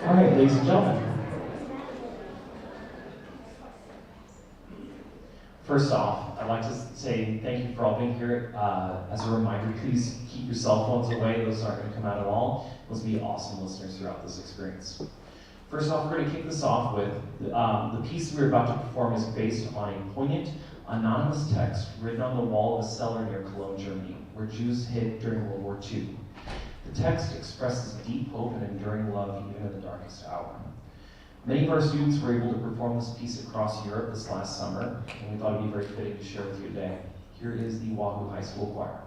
All right, ladies and gentlemen. First off, I'd like to say thank you for all being here. As a reminder, please keep your cell phones away. Those aren't going to come out at all. Let's be awesome listeners throughout this experience. First off, we're going to kick this off with the piece we're about to perform is based on a poignant, anonymous text written on the wall of a cellar near Cologne, Germany, where Jews hid during World War II. The text expresses deep hope and enduring love even in the darkest hour. Many of our students were able to perform this piece across Europe this last summer, and we thought it would be very fitting to share with you today. Here is the Wahoo High School Choir.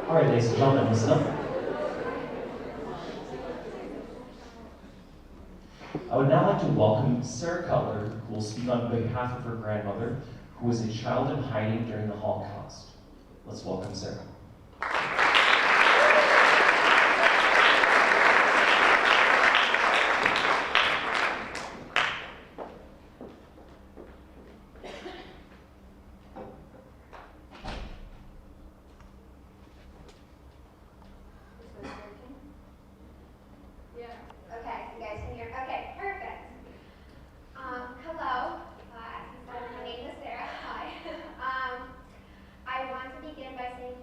All right, ladies and gentlemen, listen up. I would now like to welcome Sarah Kutler, who will speak on behalf of her grandmother, who was a child in hiding during the Holocaust. Let's welcome Sarah.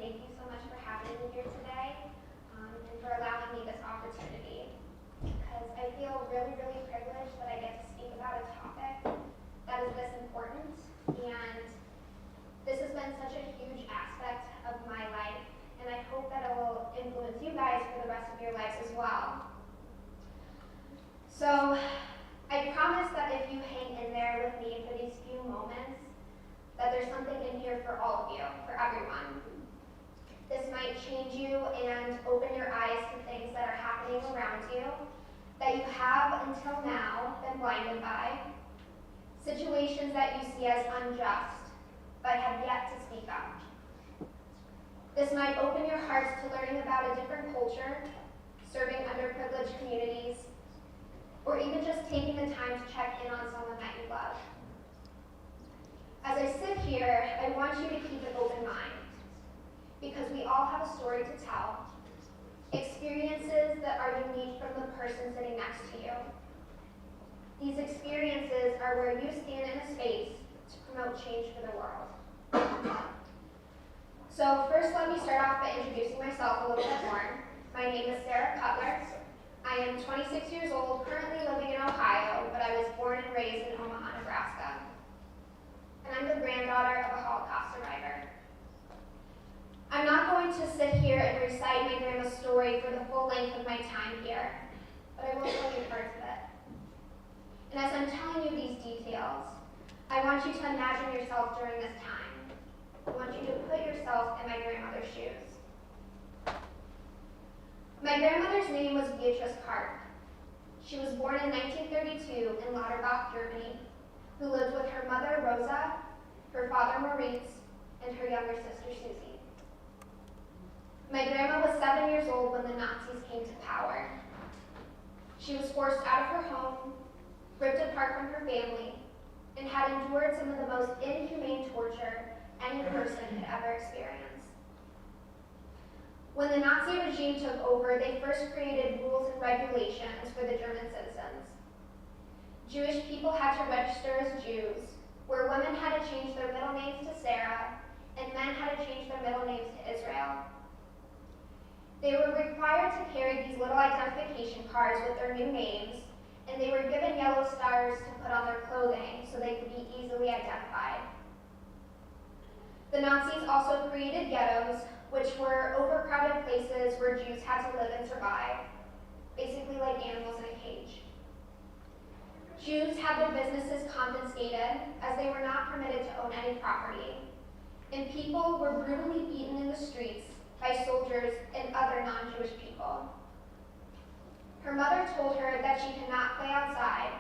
Thank you change you and open your eyes to things that are happening around you that you have until now been blinded by, situations that you see as unjust but have yet to speak up. This might open your hearts to learning about a different culture, serving underprivileged communities, or even just taking the time to check in on someone that you love. As I sit here, I want you to keep an open mind, because we all have a story to tell, experiences that are unique from the person sitting next to you. These experiences are where you stand in a space to promote change for the world. So first, let me start off by introducing myself a little bit more. My name is Kutler. I am 26 years old, currently living in Ohio, but I was born and raised in Omaha, Nebraska. And I'm the granddaughter of a Holocaust survivor. I'm not going to sit here and recite my grandma's story for the full length of my time here, but I will tell you parts of it. And as I'm telling you these details, I want you to imagine yourself during this time. I want you to put yourself in my grandmother's shoes. My grandmother's name was Beatrice Karp. She was born in 1932 in Lauterbach, Germany, who lived with her mother, Rosa, her father, Maurice, and her younger sister, Susie. My grandma was 7 years old when the Nazis came to power. She was forced out of her home, ripped apart from her family, and had endured some of the most inhumane torture any person could ever experience. When the Nazi regime took over, they first created rules and regulations for the German citizens. Jewish people had to register as Jews, where women had to change their middle names to Sarah, and men had to change their middle names to Israel. They were required to carry these little identification cards with their new names, and they were given yellow stars to put on their clothing so they could be easily identified. The Nazis also created ghettos, which were overcrowded places where Jews had to live and survive, basically like animals in a cage. Jews had their businesses confiscated as they were not permitted to own any property, and people were brutally beaten in the streets by soldiers and other non-Jewish people. Her mother told her that she could not play outside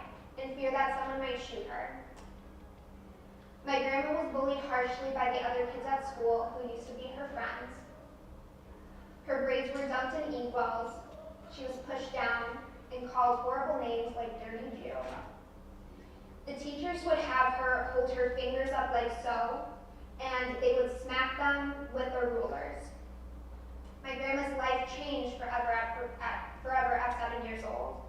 in fear that someone might shoot her. My grandma was bullied harshly by the other kids at school who used to be her friends. Her grades were dumped in inkwells. She was pushed down and called horrible names like dirty Jew. The teachers would have her hold her fingers up like so, and they would smack them with their rulers. My grandma's life changed forever at 7 years old.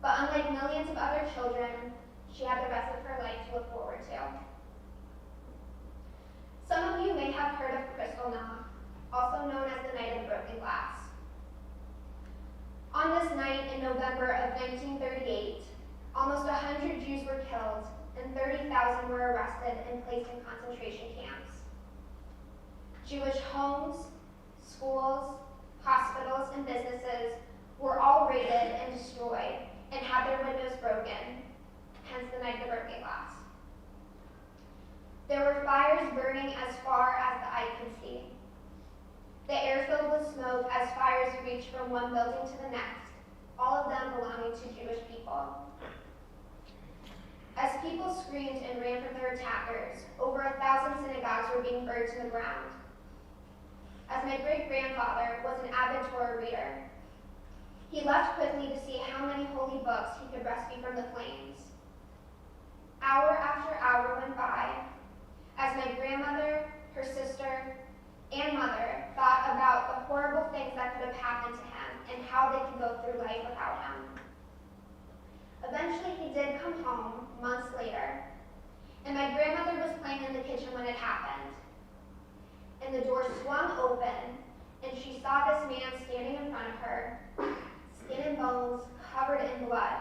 But unlike millions of other children, she had the rest of her life to look forward to. Some of you may have heard of Kristallnacht, also known as the Night of the Broken Glass. On this night in November of 1938, almost 100 Jews were killed and 30,000 were arrested and placed in concentration camps. Jewish homes, schools, hospitals, and businesses were all raided and destroyed and had their windows broken, hence the Night of the Broken Glass. There were fires burning as far as the eye could see. The air filled with smoke as fires reached from one building to the next, all of them belonging to Jewish people. As people screamed and ran from their attackers, over 1,000 synagogues were being burned to the ground. As my great-grandfather was an avid Torah reader, he left quickly to see how many holy books he could rescue from the flames. Hour after hour went by, as my grandmother, her sister, and mother thought about the horrible things that could have happened to him and how they could go through life without him. Eventually, he did come home months later, and my grandmother was playing in the kitchen when it happened. And the door swung open, and she saw this man standing in front of her, skin and bones, covered in blood,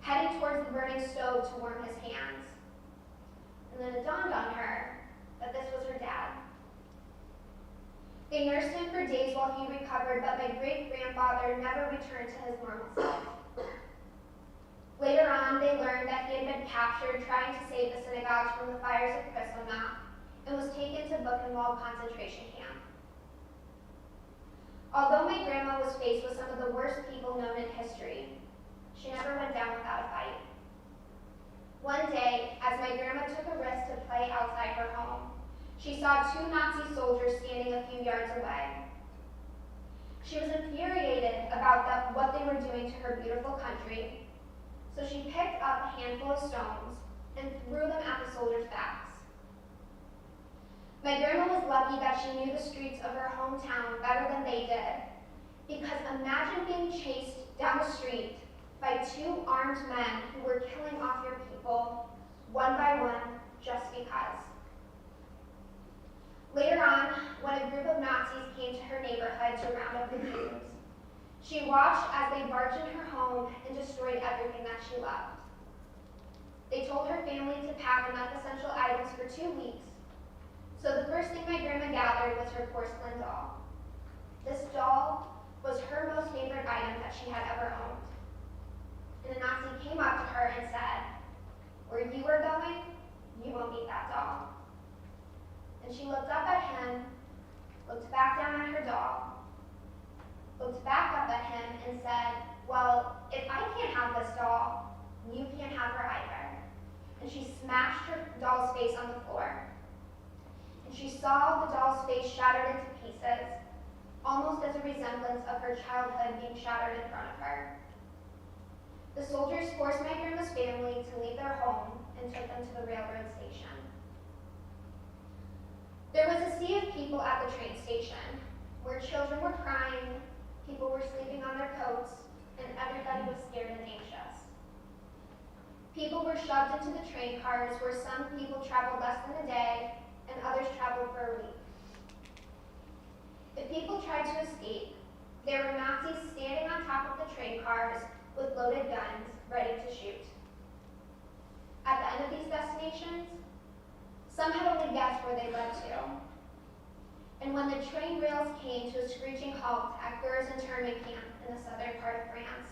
heading towards the burning stove to warm his hands. And then it dawned on her that this was her dad. They nursed him for days while he recovered, but my great-grandfather never returned to his normal self. Later on, they learned that he had been captured trying to save the synagogues from the fires of Kristallnacht and was taken to Buchenwald concentration camp. Although my grandma was faced with some of the worst people known in history, she never went down without a fight. One day, as my grandma took a risk to play outside her home, she saw two Nazi soldiers standing a few yards away. She was infuriated about what they were doing to her beautiful country, so she picked up a handful of stones and threw them at the soldiers' backs. My grandma was lucky that she knew the streets of her hometown better than they did, because imagine being chased down the street by two armed men who were killing off your people one by one just because. Later on, when a group of Nazis came to her neighborhood to round up the Jews, she watched as they barged in her home and destroyed everything that she loved. They told her family to pack enough essential items for 2 weeks, so the first thing my grandma gathered was her porcelain doll. This doll was her most favorite item that she had ever owned. And a Nazi came up to her and said, "Where you are going, you won't need that doll." And she looked up at him, looked back down at her doll, looked back up at him and said, "Well, if I can't have this doll, you can't have her either." And she smashed her doll's face on the floor. And she saw the doll's face shattered into pieces, almost as a resemblance of her childhood being shattered in front of her. The soldiers forced my grandma's family to leave their home and took them to the railroad station. There was a sea of people at the train station, where children were crying, people were sleeping on their coats, and everybody was scared and anxious. People were shoved into the train cars, where some people traveled less than a day and others traveled for a week. If people tried to escape, there were Nazis standing on top of the train cars with loaded guns, ready to shoot. At the end of these destinations, some had only guessed where they led to. And when the train rails came to a screeching halt at Gurs internment camp in the southern part of France,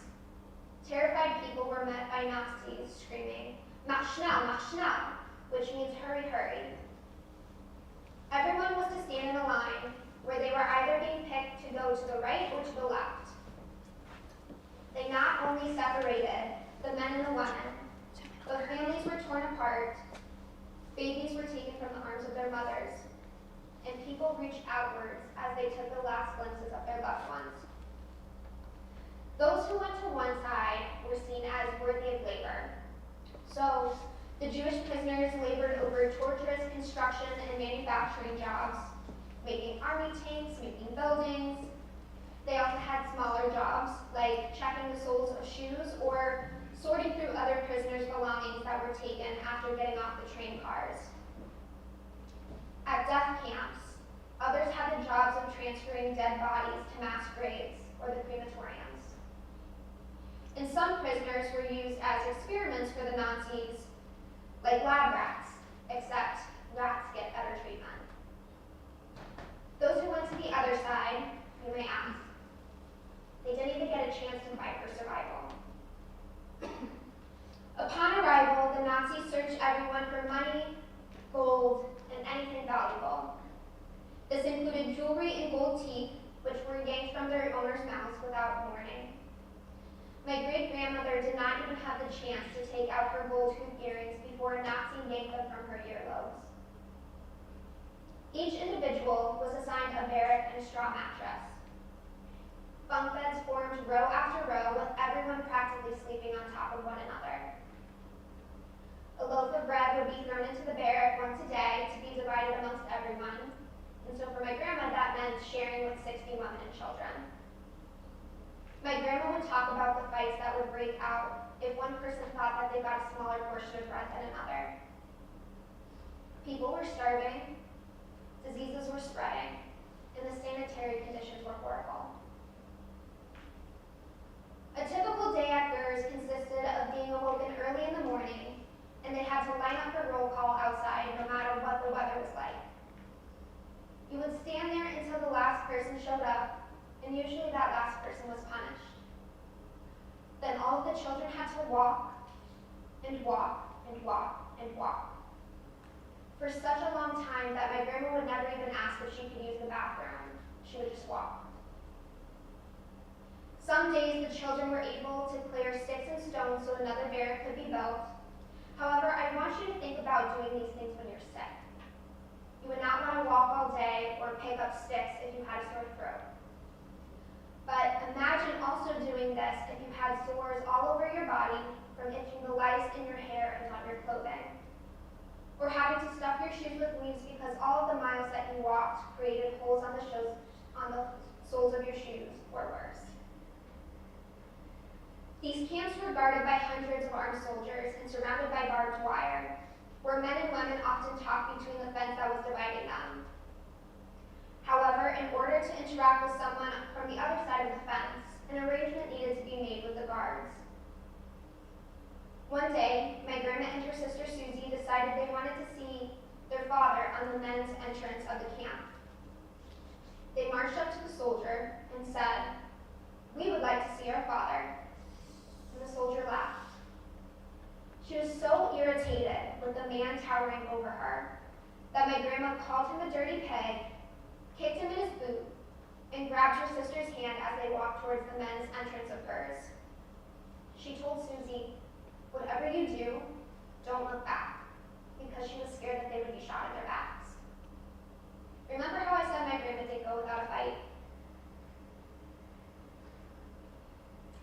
terrified people were met by Nazis screaming, "Mach schnell, mach schnell," which means hurry, hurry. Everyone was to stand in a line where they were either being picked to go to the right or to the left. They not only separated the men and the women, but families were torn apart, babies were taken from the arms of their mothers, and people reached outwards as they took the last glimpses of their loved ones. Those who went to one side were seen as worthy of labor. So, the Jewish prisoners labored over torturous construction and manufacturing jobs, making army tanks, making buildings. They also had smaller jobs, like checking the soles of shoes or sorting through other prisoners' belongings that were taken after getting off the train cars. At death camps, others had the jobs of transferring dead bodies to mass graves or the crematoriums. And some prisoners were used as experiments for the Nazis, like lab rats, except rats get better treatment. Those who went to the other side, you may ask, they didn't even get a chance to fight for survival. Upon arrival, the Nazis searched everyone for money, gold, and anything valuable. This included jewelry and gold teeth, which were yanked from their owners' mouths without warning. My great-grandmother did not even have the chance to take out her gold hoop earrings before a Nazi yanked them from her earlobes. Each individual was assigned a barrack and a straw mattress. Bunk beds formed row after row, with everyone practically sleeping on top of one another. A loaf of bread would be thrown into the barrack once a day to be divided amongst everyone, and so for my grandma that meant sharing with 60 women and children. My grandma would talk about the fights that would break out if one person thought that they got a smaller portion of bread than another. People were starving, diseases were spreading, and the sanitary conditions were horrible. A typical day at Gurs consisted of being awoken early in the morning, and they had to line up for roll call outside no matter what the weather was like. You would stand there until the last person showed up, and usually that last person was punished. Then all of the children had to walk, and walk, and walk, and walk. For such a long time that my grandma would never even ask if she could use the bathroom. She would just walk. the children were able to clear sticks and stones so another barrack could be built. However, I want you to think about doing these things when you're sick. You would not want to walk all day or pick up sticks if you had a sore throat. But imagine also doing this if you had sores all over your body from itching the lice in your hair and on your clothing. Or having to stuff your shoes with leaves because all of the miles that you walked created holes on the soles of your shoes, or worse. These camps were guarded by hundreds of armed soldiers and surrounded by barbed wire, where men and women often talked between the fence that was dividing them. However, in order to interact with someone from the other side of the fence, an arrangement needed to be made with the guards. One day, my grandma and her sister Susie decided they wanted to see their father on the men's entrance of the camp. They marched up to the soldier and said, "We would like to see our father." And the soldier laughed. She was so irritated with the man towering over her that my grandma called him a dirty pig, kicked him in his boot, and grabbed her sister's hand as they walked towards the men's entrance of hers. She told Susie, "Whatever you do, don't look back," because she was scared that they would be shot in their backs. Remember how I said my grandma didn't go without a fight?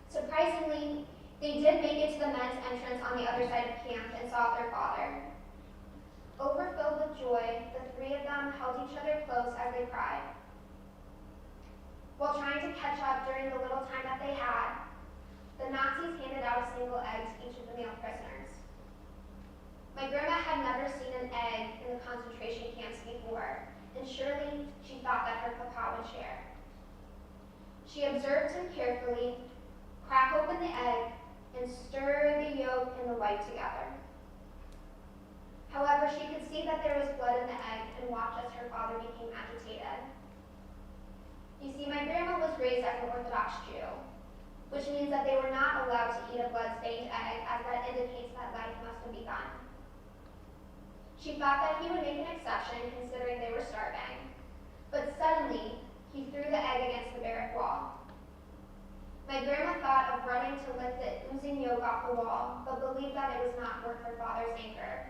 Surprisingly, they did make it to the men's entrance on the other side of camp and saw their father. Overfilled with joy, the three of them held each other close as they cried. While trying to catch up during the little time that they had, the Nazis handed out a single egg to each of the male prisoners. My grandma had never seen an egg in the concentration camps before, and surely she thought that her papa would share. She observed him carefully, crack open the egg, and stir the yolk and the white together. However, she could see that there was blood in the egg and watched as her father became agitated. You see, my grandma was raised as an Orthodox Jew, which means that they were not allowed to eat a blood-stained egg, as that indicates that life must have begun. She thought that he would make an exception, considering they were starving, but suddenly, he threw the egg against the barrack wall. My grandma thought of running to lift the oozing yolk off the wall, but believed that it was not worth her father's anger.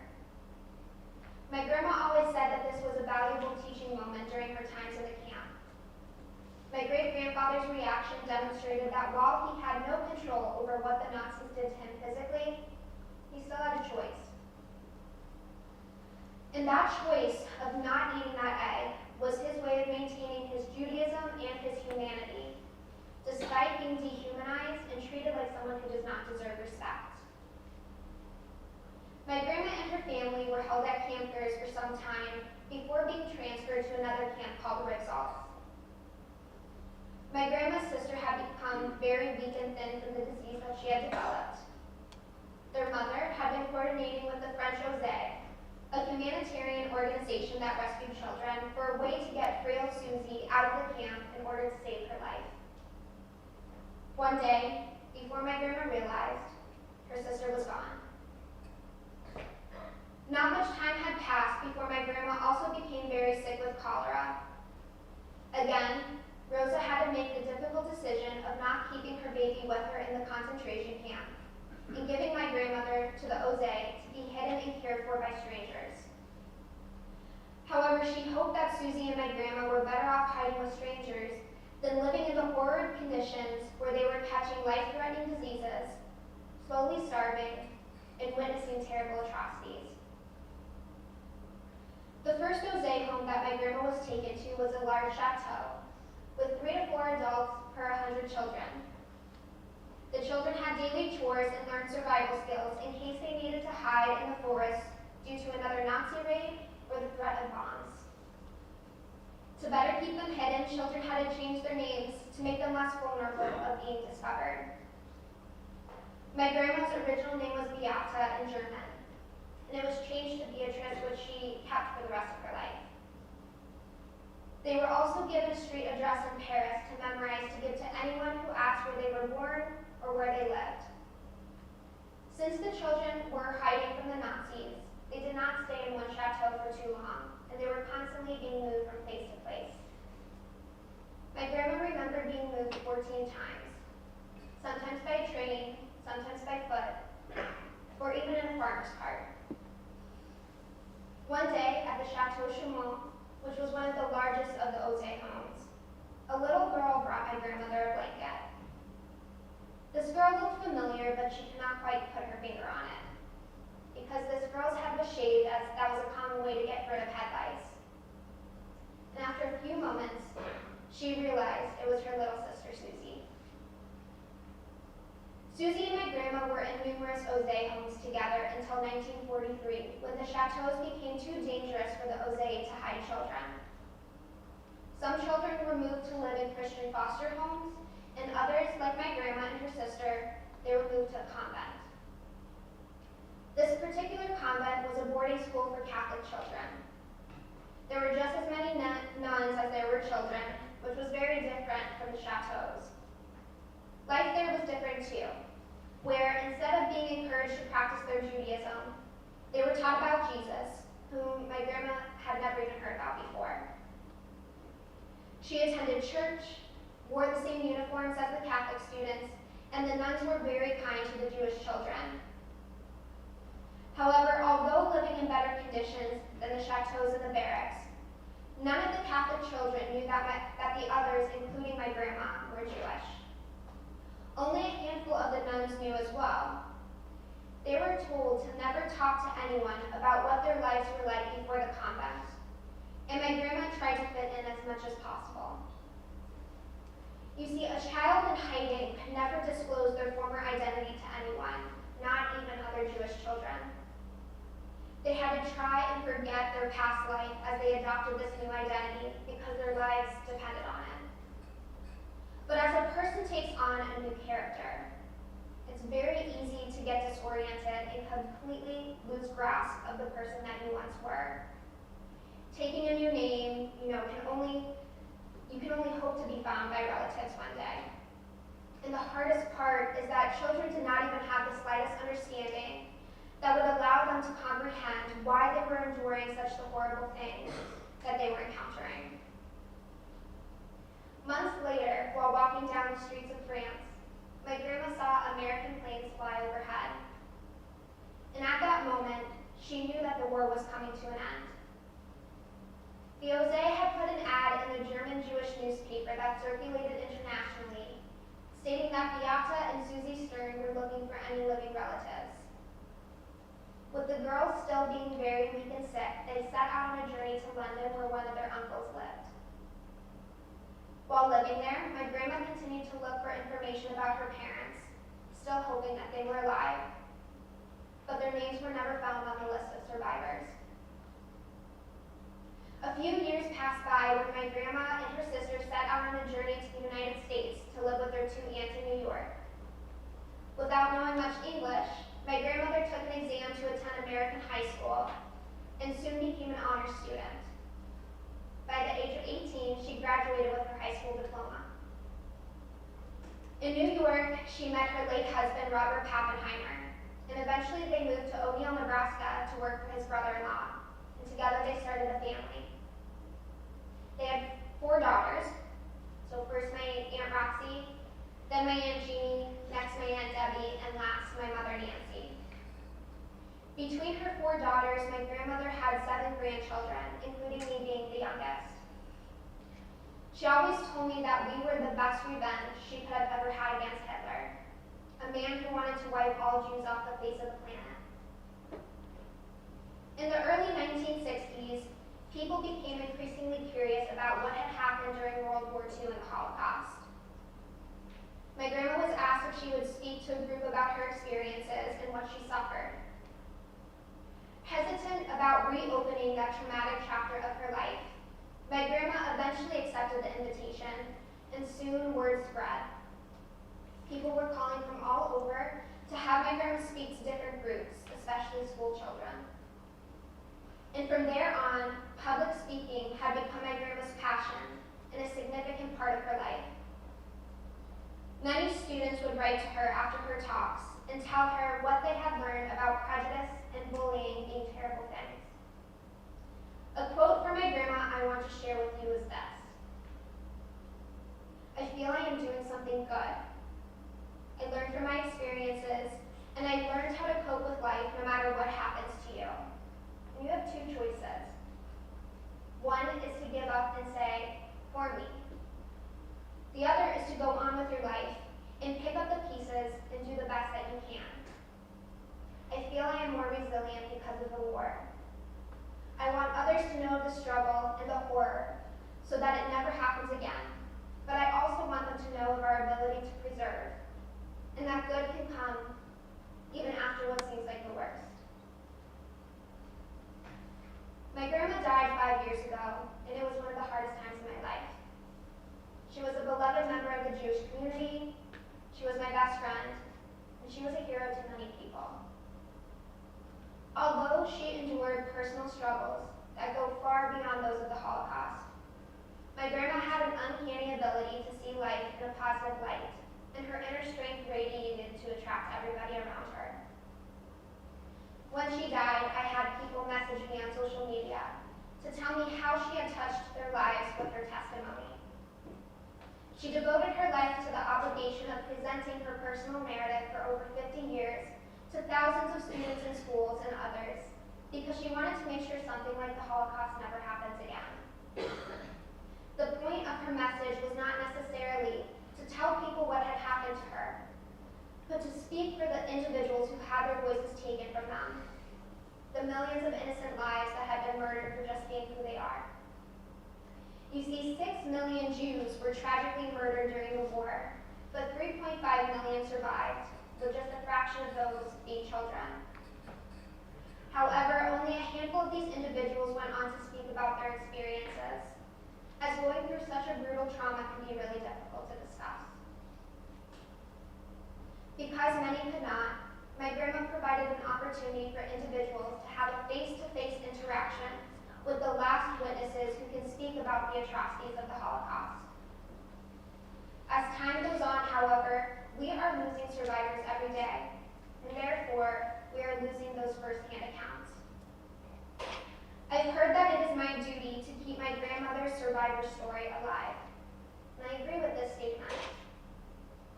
My grandma always said that this was a valuable teaching moment during her times in the camp. My great-grandfather's reaction demonstrated that while he had no control over what the Nazis did to him physically, he still had a choice. And that choice of not eating that egg was his way of maintaining his Judaism and his humanity, despite being dehumanized and treated like someone who does not deserve respect. My grandma and her family were held at Camp Gers for some time before being transferred to another camp called Rixolf. My grandma's sister had become very weak and thin from the disease that she had developed. Their mother had been coordinating with the French Osé, a humanitarian organization that rescued children, for a way to get frail Susie out of the camp in order to save her life. One day, before my grandma realized, her sister was gone. Not much time had passed before my grandma also became very sick with cholera. Again, Rosa had to make the difficult decision of not keeping her baby with her in the concentration camp and giving my grandmother to the Osé to be hidden and cared for by strangers. However, she hoped that Susie and my grandma were better off hiding with strangers than living in the horrid conditions where they were catching life-threatening diseases, slowly starving, and witnessing terrible atrocities. The first Osé home that my grandma was taken to was a large chateau, with 3 to 4 adults per 100 children. The children had daily chores and learned survival skills in case they needed to hide in the forest due to another Nazi raid or the threat of bombs. To better keep them hidden, children had to change their names to make them less vulnerable of being discovered. My grandma's original name was Beata in German, and it was changed to Beatrice, which she kept for the rest of her life. They were also given a street address in Paris to memorize to give to anyone who asked where they were born or where they lived. Since the children were hiding from the Nazis, they did not stay in one chateau for too long, and they were constantly being moved from place to place. My grandma remembered being moved 14 times. Some farmer's cart. One day at the Chateau Chaumont, which was one of the largest of the Ose homes, a little girl brought my grandmother a blanket. This girl looked familiar, but she could not quite put her finger on it, because this girl's head was shaved, as that was a common way to get rid of head lice. And after a few moments, she realized it was her little sister, Susie. Susie and my grandma were in numerous Ose homes together until 1943, when the chateaus became too dangerous for the Ose to hide children. Some children were moved to live in Christian foster homes, and others, like my grandma and her sister, they were moved to a convent. This particular convent was a boarding school for Catholic children. There were just as many nuns as there were children, which was very different from the chateaus. Life there was different too, where instead of being encouraged to practice their Judaism, they were taught about Jesus, whom my grandma had never even heard about before. She attended church, wore the same uniforms as the Catholic students, and the nuns were very kind to the Jewish children. However, although living in better conditions than the chateaus and the barracks, none of the Catholic children knew that the others, including my grandma, were Jewish. Only a handful of the nuns knew as well. They were told to never talk to anyone about what their lives were like before the convent, and my grandma tried to fit in as much as possible. You see, a child in hiding could never disclose their former identity to anyone, not even other Jewish children. They had to try and forget their past life as they adopted this new identity because their lives depended on it. But as a person takes on a new character, it's very easy to get disoriented and completely lose grasp of the person that you once were. Taking a new name, you can only hope to be found by relatives one day. And the hardest part is that children did not even have the slightest understanding that would allow them to comprehend why they were enduring such the horrible things that they were encountering. Months later, while walking down the streets of France, my grandma saw American planes fly overhead. And at that moment, she knew that the war was coming to an end. The Ose had put an ad in the German Jewish newspaper that circulated internationally, stating that Beata and Susie Stern were looking for any living relatives. With the girls still being very weak and sick, they set out on a journey to London where one of their uncles lived. While living there, my grandma continued to look for information about her parents, still hoping that they were alive, but their names were never found on the list of survivors. A few years passed by when my grandma and her sister set out on a journey to the United States to live with their two aunts in New York. Without knowing much English, my grandmother took an exam to attend American high school and soon became an honors student. By the age of 18, she graduated with her high school diploma. In New York, she met her late husband, Robert Pappenheimer, and eventually they moved to O'Neill, Nebraska to work for his brother-in-law, and together they started a family. They had 4 daughters, so first my Aunt Roxy, then my Aunt Jeannie, next my Aunt Debbie, and last my mother Nancy. Between her 4 daughters, my grandmother had 7 grandchildren, including me being the youngest. She always told me that we were the best revenge she could have ever had against Hitler, a man who wanted to wipe all Jews off the face of the planet. In the early 1960s, people became increasingly curious about what had happened during World War II and the Holocaust. My grandma was asked if she would speak to a group about her experiences and what she suffered. Hesitant about reopening that traumatic chapter of her life, my grandma eventually accepted the invitation, and soon word spread. People were calling from all over to have my grandma speak to different groups, especially school children. And from there on, public speaking had become my grandma's passion and a significant part of her life. Many students would write to her after her talks and tell her what they had learned about prejudice and bullying being terrible things. A quote from my grandma I want to share with you is this: "I feel I am doing something good. I learned from my experiences, and I learned how to cope with life no matter what happens to you. And you have two choices. One is to give up and say, for me. The other is to go on with your life and pick up the pieces and do the best that you can. I feel I am more resilient because of the war. I want others to know the struggle and the horror so that it never happens again. But I also want them to know of our ability to preserve, and that good can come even after what seems like the worst. My grandma died 5 years ago, and it was one of the hardest times in my life. She was a beloved member of the Jewish community, she was my best friend, and she was a hero to many people. Although she endured personal struggles that go far beyond those of the Holocaust, my grandma had an uncanny ability to see life in a positive light, and her inner strength radiated to attract everybody around her. When she died, I had people message me on social media to tell me how she had touched their lives with her testimony. She devoted her life to the obligation of presenting her personal narrative for over 50 years to thousands of students in schools and others, because she wanted to make sure something like the Holocaust never happens again. The point of her message was not necessarily to tell people what had happened to her, but to speak for the individuals who had their voices taken from them, the millions of innocent lives that had been murdered for just being who they are. You see, 6 million Jews were tragically murdered during the war, but 3.5 million survived, with just a fraction of those being children. However, only a handful of these individuals went on to speak about their experiences, as going through such a brutal trauma can be really difficult to discuss. Because many could not, my grandma provided an opportunity for individuals to have a face-to-face interaction with the last witnesses who can speak about the atrocities of the Holocaust. As time goes on, however, we are losing survivors every day, and therefore, we are losing those first-hand accounts. I've heard that it is my duty to keep my grandmother's survivor story alive, and I agree with this statement.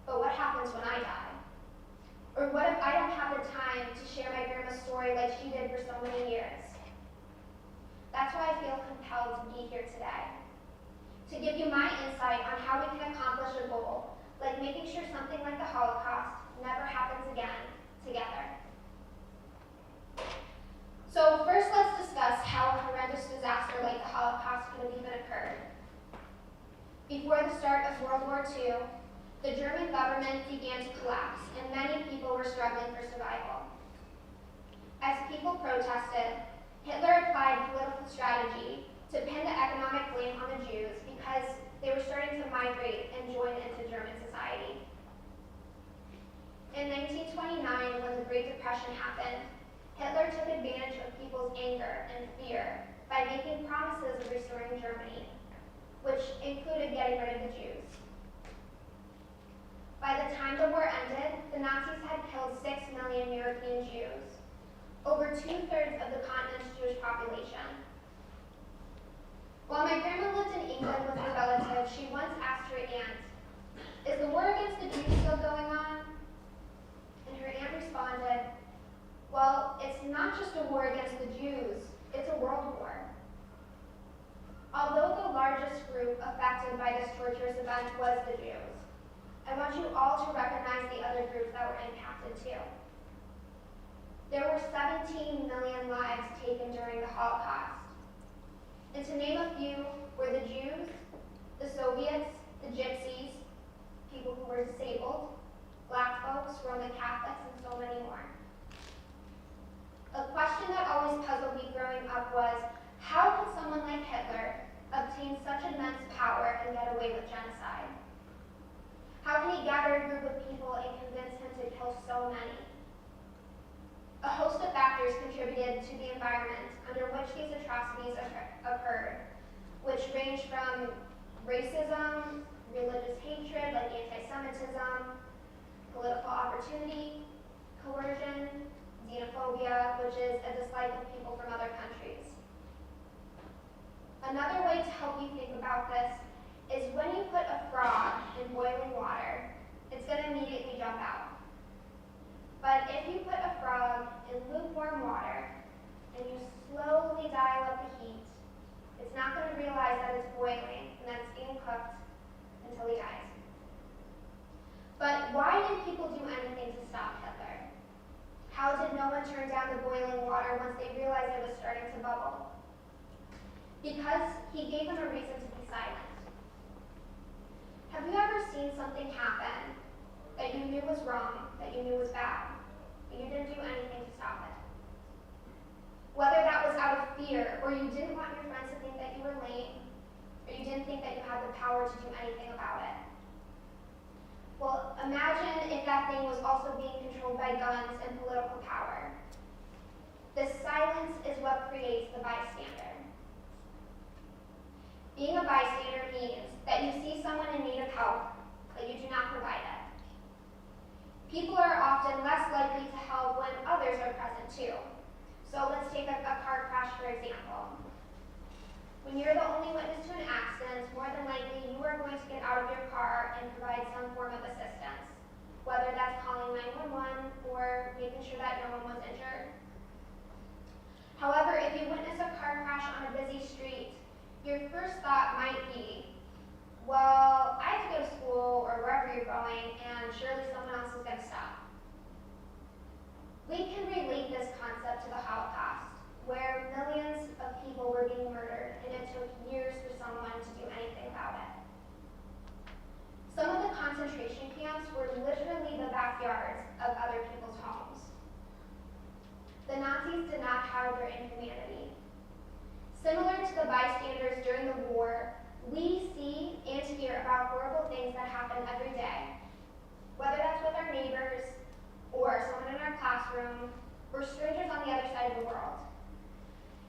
But what happens when I die? Or what if I don't have the time to share my grandma's story like she did for so many years? That's why I feel compelled to be here today, to give you my insight on how we can accomplish a goal, like making sure something like the Holocaust never happens again, together. So first, let's discuss how a horrendous disaster like the Holocaust could have even occurred. Before the start of World War II, the German government began to collapse, and many people were struggling for survival. As people protested, Hitler applied political strategy to pin the economic blame on the Jews because they were starting to migrate and join into German society. In 1929, when the Great Depression happened, Hitler took advantage of people's anger and fear by making promises of restoring Germany, which included getting rid of the Jews. By the time the war ended, the Nazis had killed 6 million European Jews, over 2/3 of the continent's Jewish population. While my grandma lived in England with her relatives, she once asked her aunt, "Is the war against the Jews still going on?" And her aunt responded, "Well, it's not just a war against the Jews, it's a world war." Although the largest group affected by this torturous event was the Jews, I want you all to recognize the other groups that were impacted too. There were 17 million lives taken during the Holocaust. And to name a few were the Jews, the Soviets, the Gypsies, people who were disabled, Black folks, Roman Catholics, and so many more. A question that always puzzled me growing up was, how could someone like Hitler obtain such immense power and get away with genocide? How can he gather a group of people and convince him to kill so many? A host of factors contributed to the environment under which these atrocities occurred, which range from racism, religious hatred like anti-Semitism, political opportunity, coercion, xenophobia, which is a dislike of people from other countries. Another way to help you think about this is when you put a frog in boiling water, it's going to immediately jump out. But if you slowly dial up the heat, it's not going to realize that it's boiling and that it's being cooked until he dies. But why didn't people do anything to stop Hitler? How did no one turn down the boiling water once they realized it was starting to bubble? Because he gave them a reason to be silent. Have you ever seen something happen that you knew was wrong, that you knew was bad, but you didn't do anything to stop it? Whether that was out of fear, or you didn't want your friends to think that you were lame, or you didn't think that you had the power to do anything about it. Well, imagine if that thing was also being controlled by guns and political power. The silence is what creates the bystander. Being a bystander means that you see someone in need of help, but you do not provide it. People are often less likely to help when others are present too. So let's take a car crash, for example. When you're the only witness to an accident, more than likely you are going to get out of your car and provide some form of assistance, whether that's calling 911 or making sure that no one was injured. However, if you witness a car crash on a busy street, your first thought might be, well, I have to go to school or wherever you're going, and surely someone else is going to stop. We can relate this concept to the Holocaust, where millions of people were being murdered, and it took years for someone to do anything about it. Some of the concentration camps were literally the backyards of other people's homes. The Nazis did not hide their inhumanity. Similar to the bystanders during the war, we see and hear about horrible things that happen every day, whether that's with our neighbors, or someone in our classroom, or strangers on the other side of the world.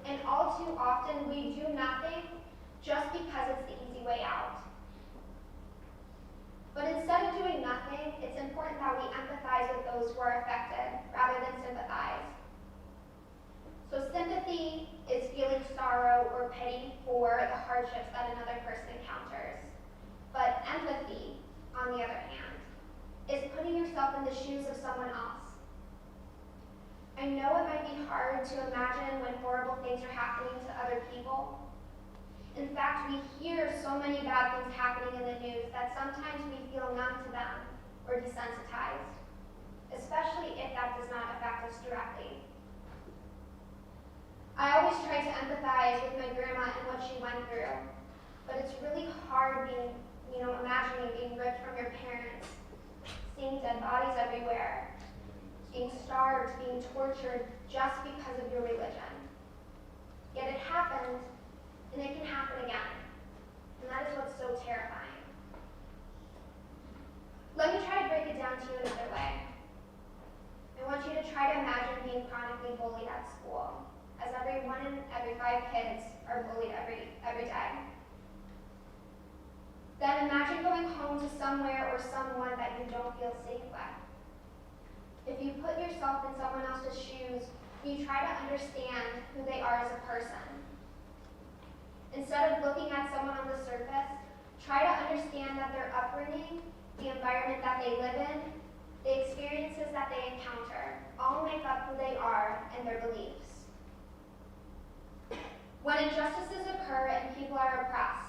And all too often, we do nothing just because it's the easy way out. But instead of doing nothing, it's important that we empathize with those who are affected, rather than sympathize. So sympathy is feeling sorrow or pity for the hardships that another person encounters. But empathy, on the other hand, is putting yourself in the shoes of someone else. I know it might be hard to imagine when horrible things are happening to other people. In fact, we hear so many bad things happening in the news that sometimes we feel numb to them or desensitized, especially if that does not affect us directly. I always try to empathize with my grandma and what she went through, but it's really hard imagining being ripped from your parents, seeing dead bodies everywhere, being starved, being tortured just because of your religion. Yet it happened, and it can happen again. And that is what's so terrifying. Let me try to break it down to you another way. I want you to try to imagine being chronically bullied at school, as every 1 in every 5 kids are bullied every day. Then imagine going home to somewhere or someone that you don't feel safe with. If you put yourself in someone else's shoes, you try to understand who they are as a person. Instead of looking at someone on the surface, try to understand that their upbringing, the environment that they live in, the experiences that they encounter, all make up who they are and their beliefs. When injustices occur and people are oppressed,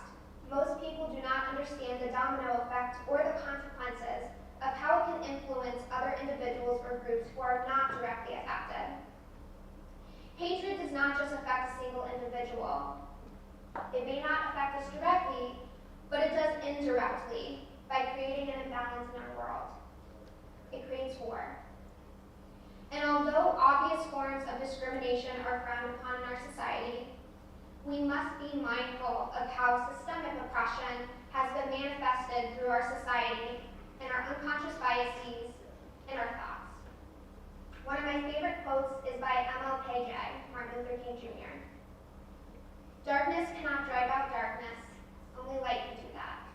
most people do not understand the domino effect or the consequences of how it can influence other individuals or groups who are not directly affected. Hatred does not just affect a single individual. It may not affect us directly, but it does indirectly by creating an imbalance in our world. It creates war. And although obvious forms of discrimination are frowned upon in our society, we must be mindful of how systemic oppression has been manifested through our society and our unconscious biases and our thoughts. One of my favorite quotes is by MLKJ, Martin Luther King Jr. Darkness cannot drive out darkness, only light can do that.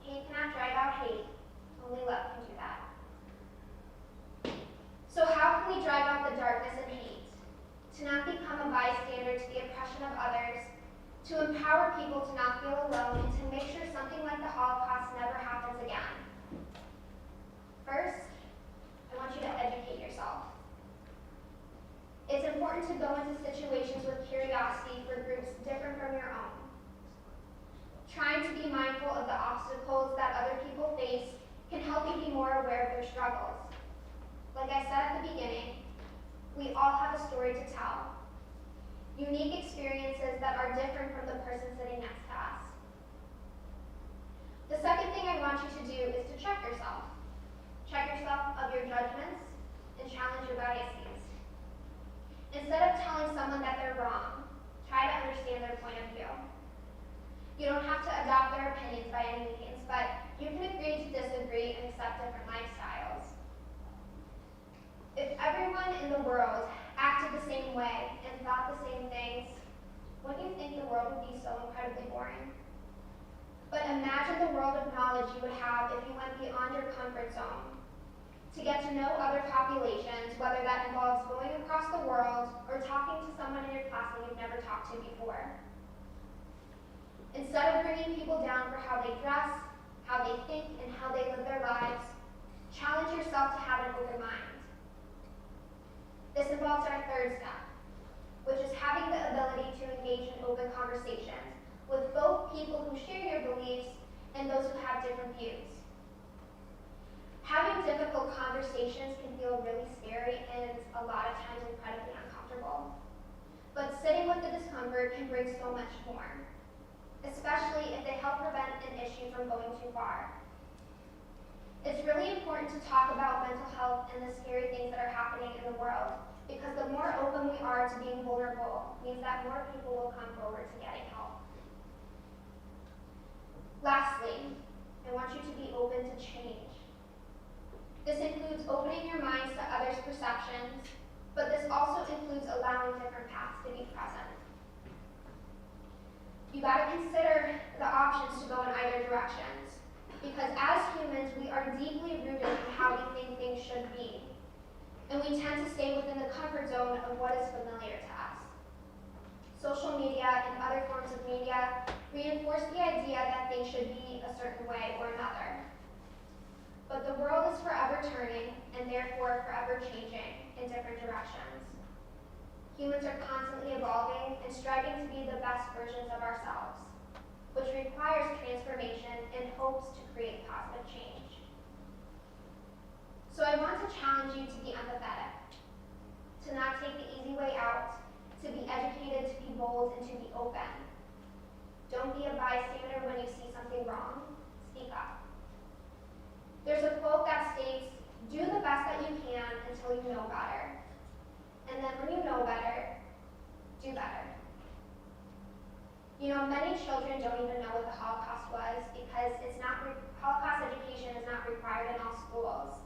Hate cannot drive out hate, only love can do that. So how can we drive out the darkness and hate? To not become a bystander to the oppression of others, to empower people to not feel alone, and to make sure something like the Holocaust never happens again. First, I want you to educate yourself. It's important to go into situations with curiosity struggles. Like I said at the beginning, we all have a story to tell. Unique experiences that are different from the person sitting next to us. The second thing I want you to do is to check yourself. Check yourself of your judgments and challenge your biases. Instead of telling someone that they're wrong, try to understand their point of view. You don't have to adopt their opinions by any means, but you can agree to disagree and accept different lifestyles. If everyone in the world acted the same way and thought the same things, wouldn't you think the world would be so incredibly boring? But imagine the world of knowledge you would have if you went beyond your comfort zone to get to know other populations, whether that involves going across the world or talking to someone in your class that you've never talked to before. Instead of bringing people down for how they dress, how they think, and how they live their lives, challenge yourself to have an open mind. This involves our third step, which is having the ability to engage in open conversations with both people who share your beliefs and those who have different views. Having difficult conversations can feel really scary and a lot of times incredibly uncomfortable. But sitting with the discomfort can bring so much more, especially if they help prevent an issue from going too far. It's really important to talk about mental health and the scary things that are happening in the world, because the more open we are to being vulnerable means that more people will come forward to getting help. Lastly, I want you to be open to change. This includes opening your minds to others' perceptions, but this also includes allowing different paths to be present. You gotta consider the options to go in either directions, because as humans, we are deeply rooted in how we think things should be, and we tend to stay within the comfort zone of what is familiar to us. Social media and other forms of media reinforce the idea that things should be a certain way or another. But the world is forever turning, and therefore forever changing in different directions. Humans are constantly evolving and striving to be the best versions of ourselves, which requires transformation and hopes to create positive change. So I want to challenge you to be empathetic, to not take the easy way out, to be educated, to be bold, and to be open. Don't be a bystander when you see something wrong. Speak up. There's a quote that states, "Do the best that you can until you know better. And then when you know better, do better." You know, many children don't even know what the Holocaust was because Holocaust education is not required in all schools.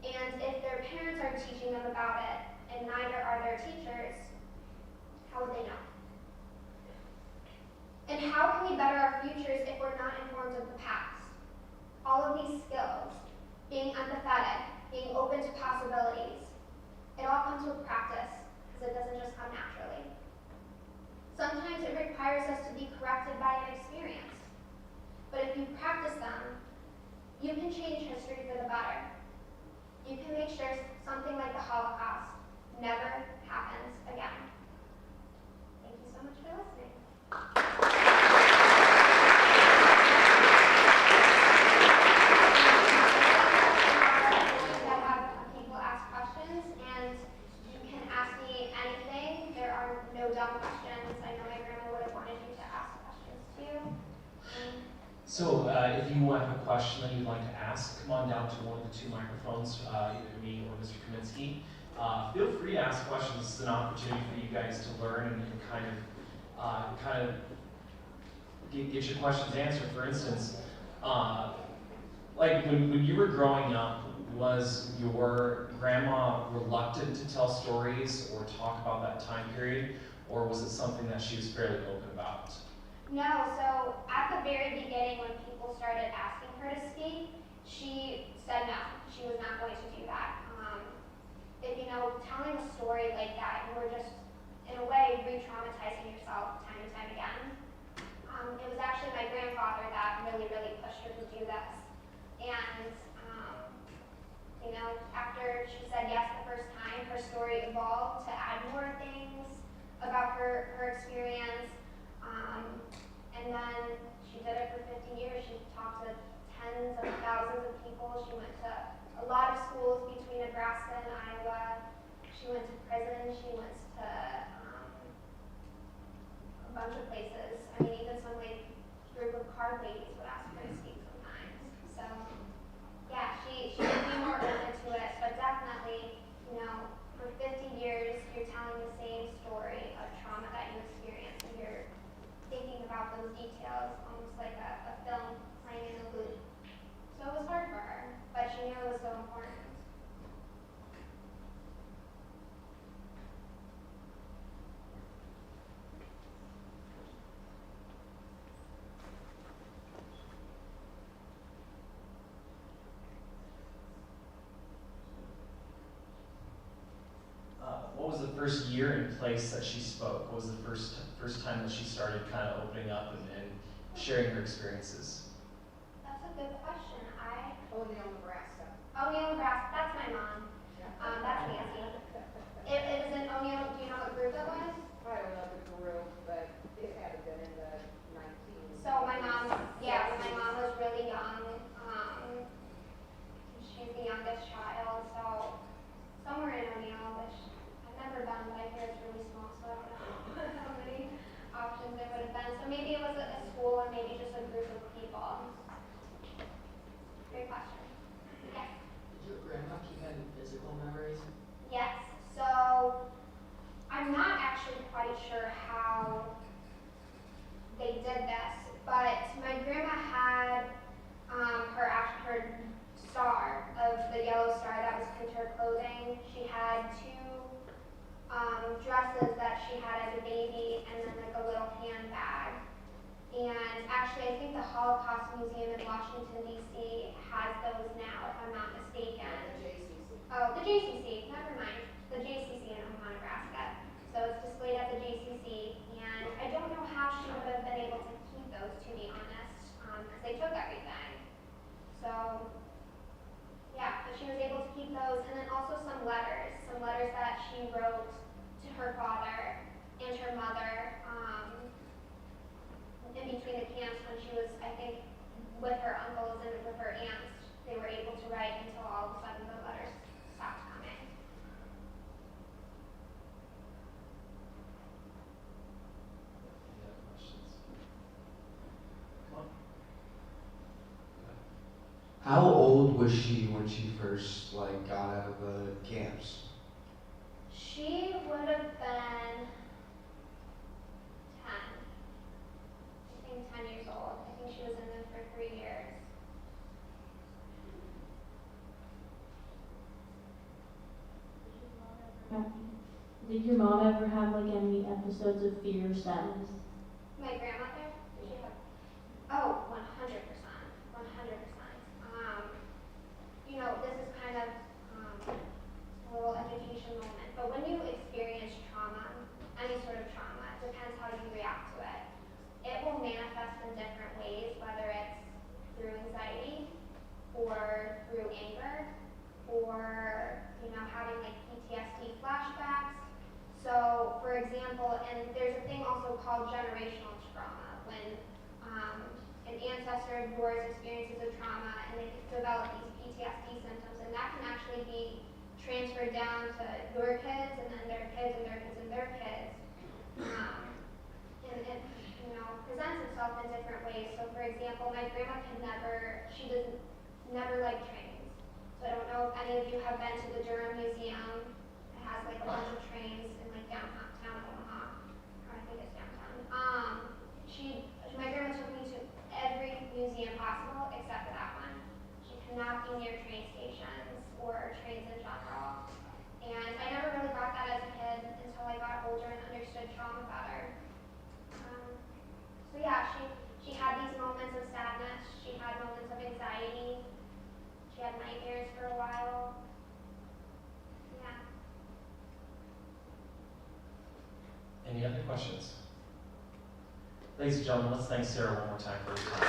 And if their parents aren't teaching them about it, and neither are their teachers, how would they know? And how can we better our futures if we're not informed of the past? All of these skills, being empathetic, being open to possibilities, it all comes with practice, because it doesn't just come naturally. Sometimes it requires us to be corrected by an experience. But if you practice them, you can change history for the better. You can make sure something like the Holocaust never happens again. Thank you so much for listening. So if you have a question that you'd like to ask, come on down to one of the two microphones, either me or Mr. Kaminsky. Feel free to ask questions. This is an opportunity for you guys to learn and kind of get your questions answered. For instance, like when you were growing up, was your grandma reluctant to tell stories or talk about that time period, or was it something that she was fairly open about? No, so at the very beginning when people started asking her to speak, she said no, she was not going to do that. Telling a story like that, you were just, in a way, re-traumatizing yourself time and time again. It was actually my grandfather that really, really pushed her to do this. And, after she said yes the first time, her story evolved to add more things about her experience. And then she did it for 50 years. She talked to tens of thousands of people. She went to a lot of schools She went to prison. She went to a bunch of places. I mean, even some like group of card ladies would ask her to speak sometimes. So yeah, she would be more open to it, but definitely, for 50 years you're telling the same story of trauma that you experienced, and you're thinking about those details almost like a film playing in a loop. So it was hard for her, but she knew it was so important. What was the first year and place that she spoke? What was the first time that she started kind of opening up and sharing her experiences? That's a good question. O'Neill, Nebraska. O'Neill, Nebraska. That's my mom. That's Nancy. It was in O'Neill. Do you know what group it was? I don't know the group, but it had been in the 19. So my mom, when my mom was really young, she's the youngest child, so somewhere in O'Neill, which I've never been, but I hear it's really small, so I don't know how many options there would have been. So maybe it was a school, or maybe just a group of people. Great question. Yes. Did your grandma keep any physical memories? Yes. So I'm not actually quite sure how they did this, but my grandma had her star of the yellow star that was pinned to her clothing. She had two dresses that she had as a baby, and then like a little handbag. And actually, I think the Holocaust Museum in Washington, D.C. has those now, if I'm not mistaken. The JCC. Oh, the JCC, never mind. The JCC in Omaha, Nebraska. So it's displayed at the JCC, and I don't know how she would have been able to keep those, to be honest, because they took everything. So, yeah, but she was able to keep those, and then also some letters that she wrote to her father and her mother in between the camps when she was, I think, with her uncles and with her aunts. They were able to write until all of a sudden the letters stopped coming. Any other questions? Come on. How old was she when she first got out of the camps? She would have been 10. I think 10 years old. I think she was in them for 3 years. Did your mom ever have any episodes of fear or sadness? My grandmother? Did she have? Oh, 100%. 100%. This is kind of a little education moment, but when you experience trauma, any sort of trauma, it depends how you react to it. It will manifest in different ways, whether it's through anxiety, or through anger, or, having PTSD flashbacks. So, for example, and there's a thing also called generational trauma, when an ancestor of yours experiences a trauma and they develop these PTSD symptoms, and that can actually be transferred down to your kids, and then their kids, and their kids, and their kids. And it, presents itself in different ways. So, for example, my grandma never liked trains. So I don't know if any of you have been to the Durham Museum. It has a bunch of trains in downtown Omaha. Or I think it's downtown. My grandma took me to every museum possible except for that one. She cannot be near train stations or trains in general. And I never really got that as a kid until I got older and understood trauma better. So yeah, she had these moments of sadness. She had moments of anxiety. She had nightmares for a while. Yeah. Any other questions? Ladies and gentlemen, let's thank Sarah one more time for her time.